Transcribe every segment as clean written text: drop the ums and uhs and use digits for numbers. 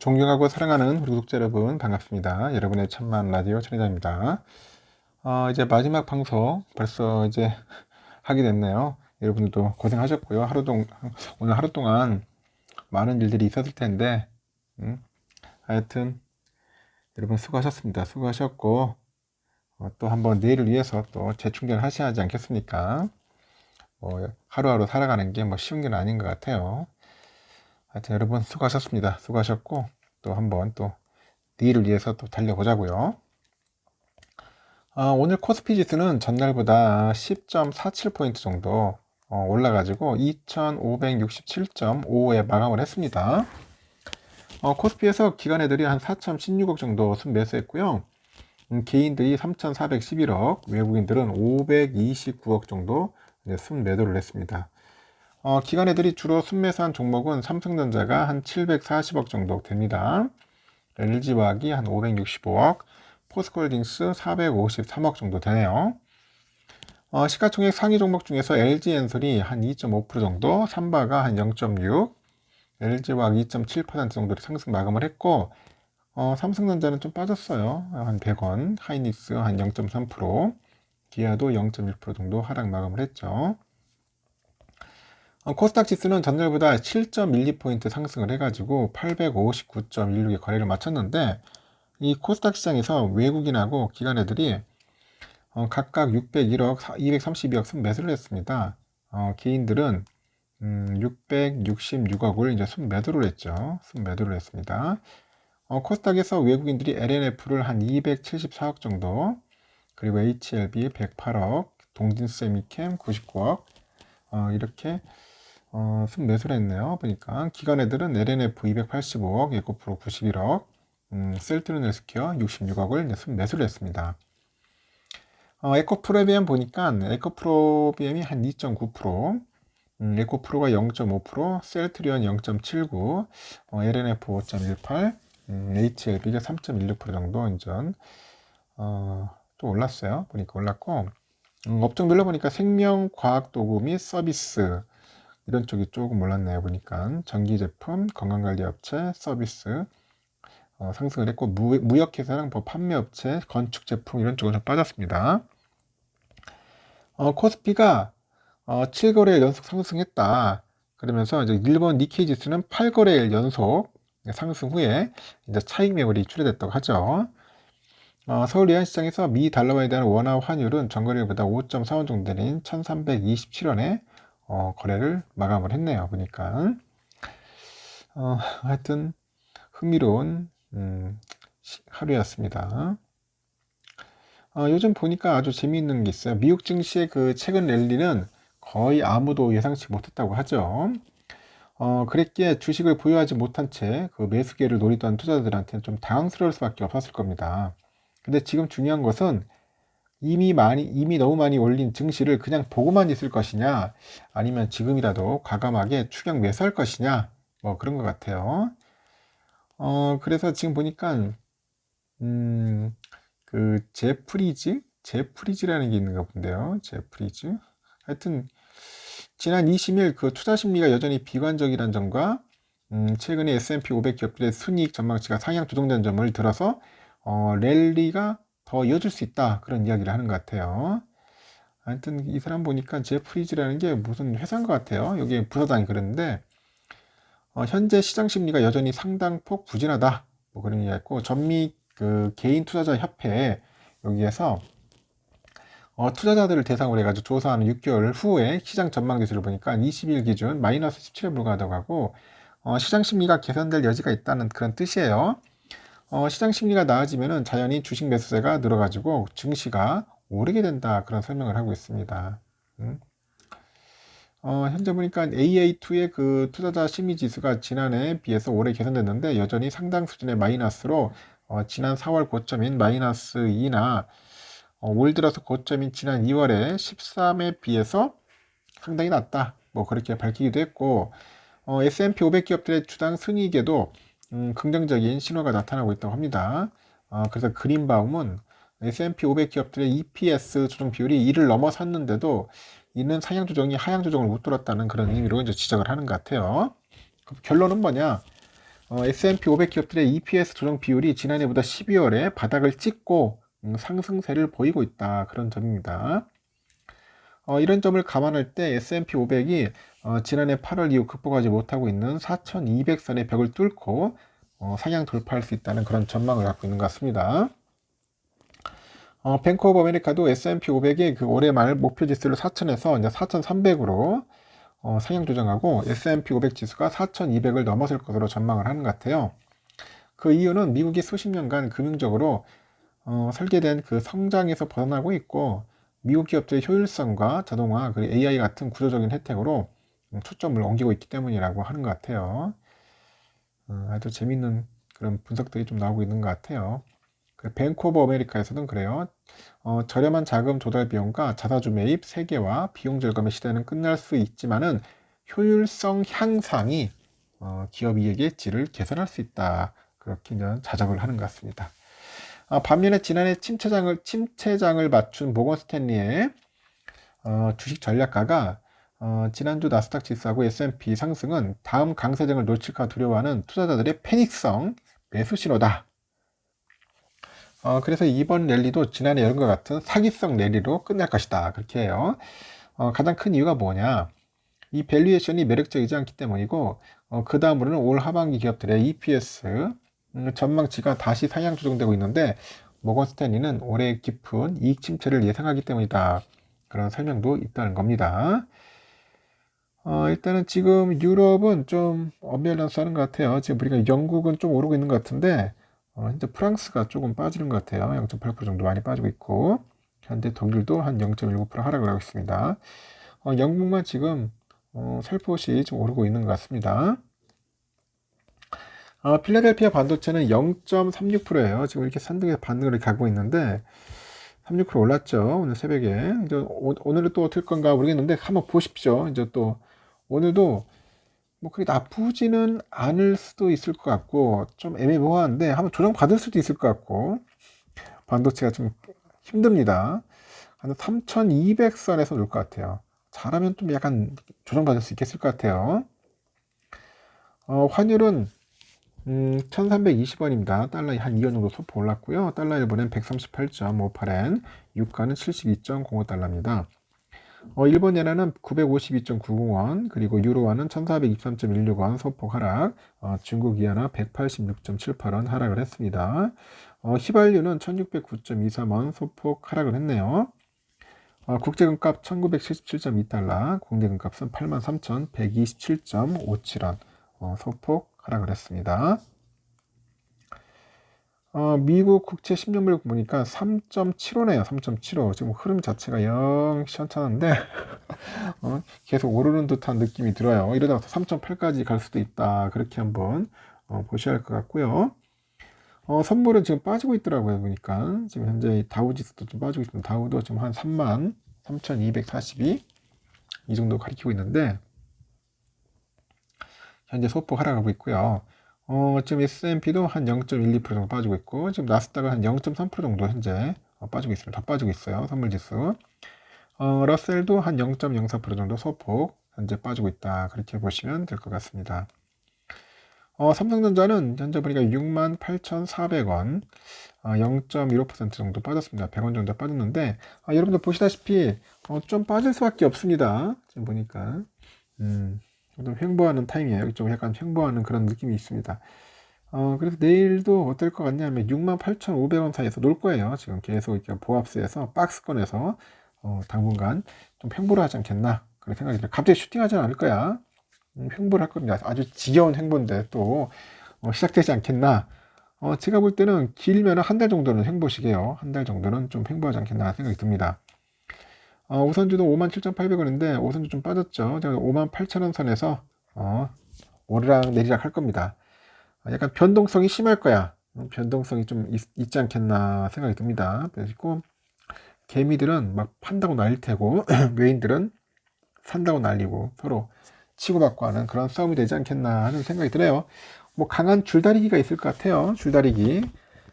존경하고 사랑하는 우리 구독자 여러분 반갑습니다. 여러분의 천만 라디오 천혜자입니다. 이제 마지막 방송 벌써 이제 하게 됐네요. 여러분들도 고생하셨고요. 오늘 하루 동안 많은 일들이 있었을 텐데, 하여튼 여러분 수고하셨습니다. 수고하셨고, 또 한번 내일을 위해서 또 재충전을 하셔야 하지 않겠습니까? 하루하루 살아가는 게 뭐 쉬운 게 아닌 것 같아요. 하여튼 여러분 수고하셨습니다. 수고하셨고, 또 한번 또 내일을 위해서 또 달려보자고요. 오늘 코스피 지수는 전날보다 10.47포인트 정도 올라가지고 2567.55에 마감을 했습니다. 코스피에서 기관애들이 한 4.16억 정도 순매수했고요. 개인들이 3,411억, 외국인들은 529억 정도 순매도를 했습니다. 기관애들이 주로 순매수한 종목은 삼성전자가 한 740억 정도 됩니다. LG화학이 한 565억, 포스코홀딩스 453억 정도 되네요. 시가총액 상위 종목 중에서 LG엔솔이 한 2.5% 정도, 삼바가 한 0.6, LG화학 2.7% 정도로 상승 마감을 했고, 삼성전자는 좀 빠졌어요. 한 100원, 하이닉스 한 0.3%, 기아도 0.1% 정도 하락 마감을 했죠. 코스닥 지수는 전날보다 7.12포인트 상승을 해가지고 859.16에 거래를 마쳤는데, 이 코스닥 시장에서 외국인하고 기관애들이 각각 601억, 232억 순매수를 했습니다. 개인들은 666억을 이제 순매도를 했죠. 순매도를 했습니다. 코스닥에서 외국인들이 LNF를 한 274억 정도, 그리고 HLB 108억, 동진세미캠 99억, 이렇게 순매수를 했네요. 보니까 기관애들은 LNF 285억, 에코프로 91억, 셀트리온 헬스케어 66억을 순매수를 했습니다. 에코프로비엠 보니까 에코프로비엠이 한 2.9%, 에코프로가 0.5%, 셀트리온 0.79, LNF 5.18, HLB가 3.16% 정도 인전 또 올랐어요. 보니까 올랐고, 업종별로 보니까 생명과학도구 및 서비스 이런 쪽이 조금 올랐네요. 보니까 전기제품, 건강관리업체, 서비스 상승을 했고, 무역회사랑 뭐 판매업체, 건축제품 이런 쪽은 좀 빠졌습니다. 코스피가 7거래일 연속 상승했다. 그러면서 이제 일본 니케이 지수는 8거래일 연속 상승 후에 이제 차익 매물이 출회됐다고 하죠. 서울 외환시장에서 미 달러화에 대한 원화 환율은 전거래일보다 5.4원 정도 내린 1327원에 거래를 마감을 했네요. 보니까 하여튼 흥미로운 하루였습니다. 요즘 보니까 아주 재미있는 게 있어요. 미국 증시의 그 최근 랠리는 거의 아무도 예상치 못했다고 하죠. 그랬기에 주식을 보유하지 못한 채 그 매수기를 노리던 투자자들한테는 좀 당황스러울 수밖에 없었을 겁니다. 근데 지금 중요한 것은 이미 너무 많이 올린 증시를 그냥 보고만 있을 것이냐, 아니면 지금이라도 과감하게 추격 매수할 것이냐, 뭐 그런 것 같아요. 그래서 지금 보니까, 그 제프리즈라는 게 있는가 본데요. 제프리즈. 하여튼 지난 20일 그 투자 심리가 여전히 비관적이란 점과 최근에 S&P 500 기업들의 순이익 전망치가 상향 조정된 점을 들어서 랠리가 더 이어질 수 있다, 그런 이야기를 하는 것 같아요. 하여튼 이 사람 보니까 제프리즈라는 게 무슨 회사인 것 같아요. 여기 부사장이 그랬는데, 현재 시장 심리가 여전히 상당폭 부진하다, 뭐 그런 이야기했고, 전미 그 개인 투자자 협회 여기에서 투자자들을 대상으로 해가지고 조사하는 6개월 후에 시장 전망 지수를 보니까 20일 기준 마이너스 17에 불과하다고 하고, 시장 심리가 개선될 여지가 있다는 그런 뜻이에요. 시장 심리가 나아지면은 자연히 주식 매수세가 늘어가지고 증시가 오르게 된다, 그런 설명을 하고 있습니다. 현재 보니까 AA2의 그 투자자 심리 지수가 지난해에 비해서 올해 개선됐는데 여전히 상당 수준의 마이너스로 지난 4월 고점인 마이너스 2나 올 들어서 고점인 지난 2월에 13에 비해서 상당히 낮다, 뭐 그렇게 밝히기도 했고, S&P 500 기업들의 주당 순이익에도 긍정적인 신호가 나타나고 있다고 합니다. 그래서 그린바움은 S&P 500 기업들의 EPS 조정 비율이 1을 넘어섰는데도 이는 상향 조정이 하향 조정을 못 돌았다는 그런 의미로 이제 지적을 하는 것 같아요. 결론은 뭐냐? S&P 500 기업들의 EPS 조정 비율이 지난해보다 12월에 바닥을 찍고 상승세를 보이고 있다. 그런 점입니다. 이런 점을 감안할 때 S&P 500이 지난해 8월 이후 극복하지 못하고 있는 4,200선의 벽을 뚫고 상향 돌파할 수 있다는 그런 전망을 갖고 있는 것 같습니다. 뱅크 오브 아메리카도 S&P 500의 그 올해 말 목표 지수를 4,000에서 이제 4,300으로 상향 조정하고 S&P 500 지수가 4,200을 넘어설 것으로 전망을 하는 것 같아요. 그 이유는 미국이 수십 년간 금융적으로 설계된 그 성장에서 벗어나고 있고 미국 기업들의 효율성과 자동화 그리고 AI 같은 구조적인 혜택으로 초점을 옮기고 있기 때문이라고 하는 것 같아요. 아주 재밌는 그런 분석들이 좀 나오고 있는 것 같아요. 그 뱅크 오브 아메리카에서는 그래요. 저렴한 자금 조달 비용과 자사주 매입 세계화 비용 절감의 시대는 끝날 수 있지만은 효율성 향상이 기업 이익의 질을 개선할 수 있다. 그렇게 자정을 하는 것 같습니다. 반면에 지난해 침체장을 맞춘 모건 스탠리의 주식 전략가가 지난주 나스닥 지수하고 S&P 상승은 다음 강세장을 놓칠까 두려워하는 투자자들의 패닉성 매수 신호다. 그래서 이번 랠리도 지난해 여름과 같은 사기성 랠리로 끝날 것이다. 그렇게 해요. 가장 큰 이유가 뭐냐? 이 밸류에이션이 매력적이지 않기 때문이고, 그 다음으로는 올 하반기 기업들의 EPS 전망치가 다시 상향 조정되고 있는데, 모건 스탠리는 올해 깊은 이익 침체를 예상하기 때문이다. 그런 설명도 있다는 겁니다. 일단은 지금 유럽은 좀 언밸런스 하는 것 같아요. 지금 우리가 영국은 좀 오르고 있는 것 같은데, 현재 프랑스가 조금 빠지는 것 같아요. 0.8% 정도 많이 빠지고 있고, 현재 독일도 한 0.19% 하락을 하고 있습니다. 영국만 지금 살포시 좀 오르고 있는 것 같습니다. 필라델피아 반도체는 0.36%예요. 지금 이렇게 산등의 반등을 가고 있는데 36% 올랐죠. 오늘 새벽에. 이제 오늘은 또 어떨 건가 모르겠는데 한번 보십시오. 이제 또 오늘도 뭐 그게 나쁘지는 않을 수도 있을 것 같고 좀 애매모호한데 한번 조정 받을 수도 있을 것 같고 반도체가 좀 힘듭니다. 한 3200선에서 놀 것 같아요. 잘하면 좀 약간 조정받을 수 있겠을 것 같아요. 환율은 1320원입니다. 달러 한 2원 정도 소폭 올랐고요. 달러 일본엔 138.58엔, 유가는 72.05달러입니다. 일본 예나는 952.90원, 그리고 유로화는 1423.16원 소폭 하락, 중국 이하나 186.78원 하락을 했습니다. 휘발유는 1609.23원 소폭 하락을 했네요. 국제금값 1977.2달러, 국내금값은 83,127.57원 소폭 하락을 했습니다. 미국 국채 10년물 보니까 3.75네요. 3.75. 지금 흐름 자체가 영 시원찮은데 계속 오르는 듯한 느낌이 들어요. 이러다가 3.8까지 갈 수도 있다. 그렇게 한번 보셔야 할 것 같고요. 선물은 지금 빠지고 있더라고요. 보니까 지금 현재 다우지수도 좀 빠지고 있습니다. 다우도 지금 한 33,242 이 정도 가리키고 있는데 현재 소폭 하락하고 있고요. 지금 S&P도 한 0.12% 정도 빠지고 있고, 지금 나스닥은 한 0.3% 정도 현재 빠지고 있습니다. 더 빠지고 있어요. 선물지수. 러셀도 한 0.04% 정도 소폭 현재 빠지고 있다. 그렇게 보시면 될 것 같습니다. 삼성전자는 현재 보니까 68,400원, 0.15% 정도 빠졌습니다. 100원 정도 빠졌는데, 여러분들 보시다시피 좀 빠질 수밖에 없습니다. 지금 보니까. 좀 횡보하는 타임이에요. 좀 약간 횡보하는 그런 느낌이 있습니다. 그래서 내일도 어떨 것 같냐면 68,500원 사이에서 놀 거예요. 지금 계속 이렇게 보합수에서 박스권에서 당분간 좀 횡보를 하지 않겠나 그런 생각이 들어요. 갑자기 슈팅하지는 않을 거야. 횡보를 할 겁니다. 아주 지겨운 횡보인데 또 시작되지 않겠나. 제가 볼 때는 길면 한 달 정도는 횡보시게요. 한 달 정도는 좀 횡보하지 않겠나 생각이 듭니다. 우선주도 57,800원인데 우선주 좀 빠졌죠. 58,000원 선에서 오르락 내리락 할 겁니다. 약간 변동성이 심할 거야. 변동성이 좀 있지 않겠나 생각이 듭니다. 그리고 개미들은 막 판다고 날릴 테고 외인들은 산다고 날리고 서로 치고받고 하는 그런 싸움이 되지 않겠나 하는 생각이 드네요. 뭐 강한 줄다리기가 있을 것 같아요. 줄다리기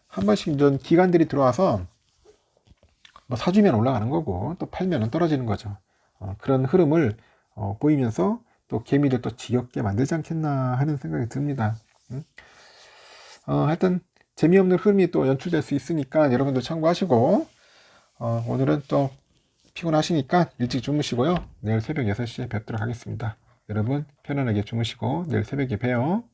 한 번씩 이런 기관들이 들어와서 뭐 사주면 올라가는 거고 또 팔면 떨어지는 거죠. 그런 흐름을 보이면서 또 개미를 또 지겹게 만들지 않겠나 하는 생각이 듭니다. 하여튼 재미없는 흐름이 또 연출될 수 있으니까 여러분들 참고하시고, 오늘은 또 피곤하시니까 일찍 주무시고요. 내일 새벽 6시에 뵙도록 하겠습니다. 여러분 편안하게 주무시고 내일 새벽에 봬요.